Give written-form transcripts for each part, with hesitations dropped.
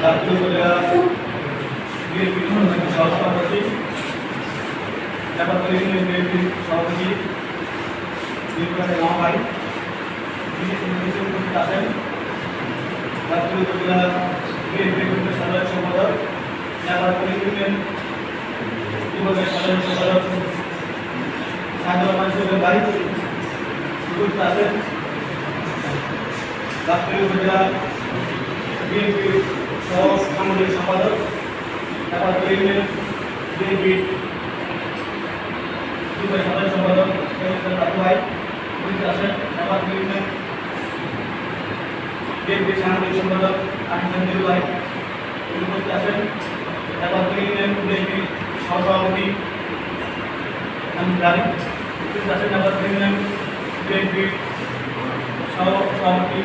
জাতীয় উপজেলা বিএনপির সহসভাপতি, নেপাল ইউনিয়ন বিএনপির সভাপতি ইমরান ভাই, বিশেষ অতিথি উপস্থিত আছেন জাতীয় উপজেলা বিএনপির সাধারণ সম্পাদক, নেপাল ইউনিয়ন বিভাগের সাধারণ সম্পাদক সাধারণ মানুষের ভাই উপস্থিত আছেন জাতীয় উপজেলা বিএনপির সহ সাংগঠনিক সম্পাদক, নেপাল ইউনিয়ন বিএনপির সাধারণ সম্পাদক ভাই উপস্থিত আছেন নেপাল ইউনিয়ন বিএনপির সাংগঠনিক সম্পাদক আহমেদ ভাই উপস্থিত আছেন নেপাল ইউনিয়ন বিএনপির সহসভাপতি আমি জানি উপস্থিত আছেন নেপাল ইউনিয়ন বিএনপির সহসভাপতি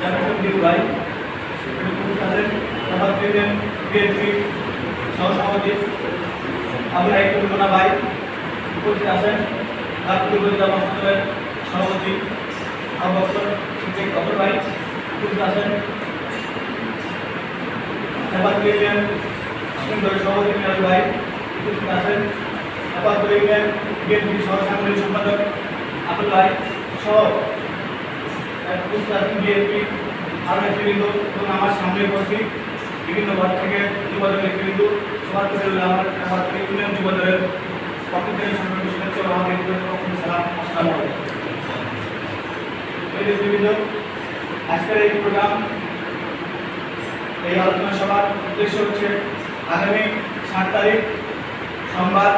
জাকাতুল ভাই উপস্থিত আছেন নেপাল ইউনিয়ন বিএনপির সহসভাপতি আবুল হাইকুল মোনা ভাই উপস্থিত আছেন জাতীয় উপজেলা মহাসচিবের সভাপতি আবু বকর সিদ্দিক অপর ভাই উপস্থিত আছেন নেপাল ইউনিয়ন সভাপতি মিনাল ভাই উপস্থিত আছেন নেপাল ইউনিয়ন বিএনপির সহ সাংগঠনিক সম্পাদক আবুল ভাই সহ উপস্থিত আছেন বিএনপি আরও নেতৃবৃন্দ এবং আমার সামনে উপস্থিত বিভিন্ন ওয়ার্ড থেকে যুবদলের নেতৃবৃন্দ সবার প্রতি আমার নেপাল ইউনিয়ন যুবদলের পক্ষ থেকে সংগঠনের শুভেচ্ছা ও আমাদের সালাম আসসালামু আলাইকুম। নেতৃবৃন্দ, আজকের এই প্রোগ্রাম এই আলোচনা সভার উদ্দেশ্য হচ্ছে আগামী 7 তারিখ সোমবার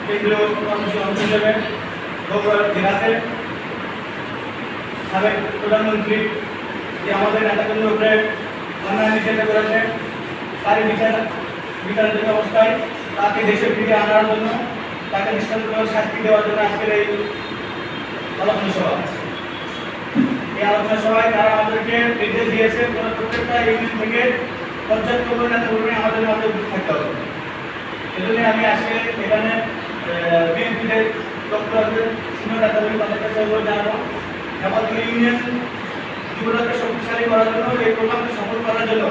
কেন্দ্রীয় কর্মসূচি অংশ হিসেবে বগুড়া জেলাতে সাবেক প্রধানমন্ত্রী যে আমাদের নেতাকর্মীর উপরে অন্যায় নিষেধ করেছে তারই বিচারাধীন অবস্থায় তাকে দেশে ফিরিয়ে আনার জন্য, তাকে দৃষ্টান্তমূলক শাস্তি দেওয়ার জন্য আজকের এই আলোচনা সভা। এই আলোচনা সভায় তারা আমাদেরকে নির্দেশ দিয়েছে প্রত্যেকটা ইউনিয়ন থেকে পর্যাপ্ত নেতাকর্মী আমাদের মধ্যে উপস্থিত থাকতে হবে। এজন্য আমি আজকে এখানে বিএনপিতে ডক্টরদের সিনিয়র নেতাকর্মী তাদের কাছে অনুরোধ জানাবো নেপাল ইউনিয়ন যুবদলকে শক্তিশালী করার জন্য, এই প্রোগ্রামকে সফল করার জন্য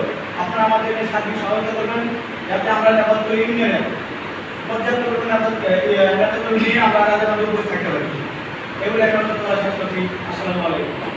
আপনারা আমাদেরকে সার্বিক সহায়তা করবেন, যাতে আমরা নেপাল ইউনিয়নে পর্যাপ্ত নেতাকর্মী নিয়ে আমরা তাদের মধ্যে উপস্থিত থাকতে পারি। এগুলো এখন আসসালামু আলাইকুম।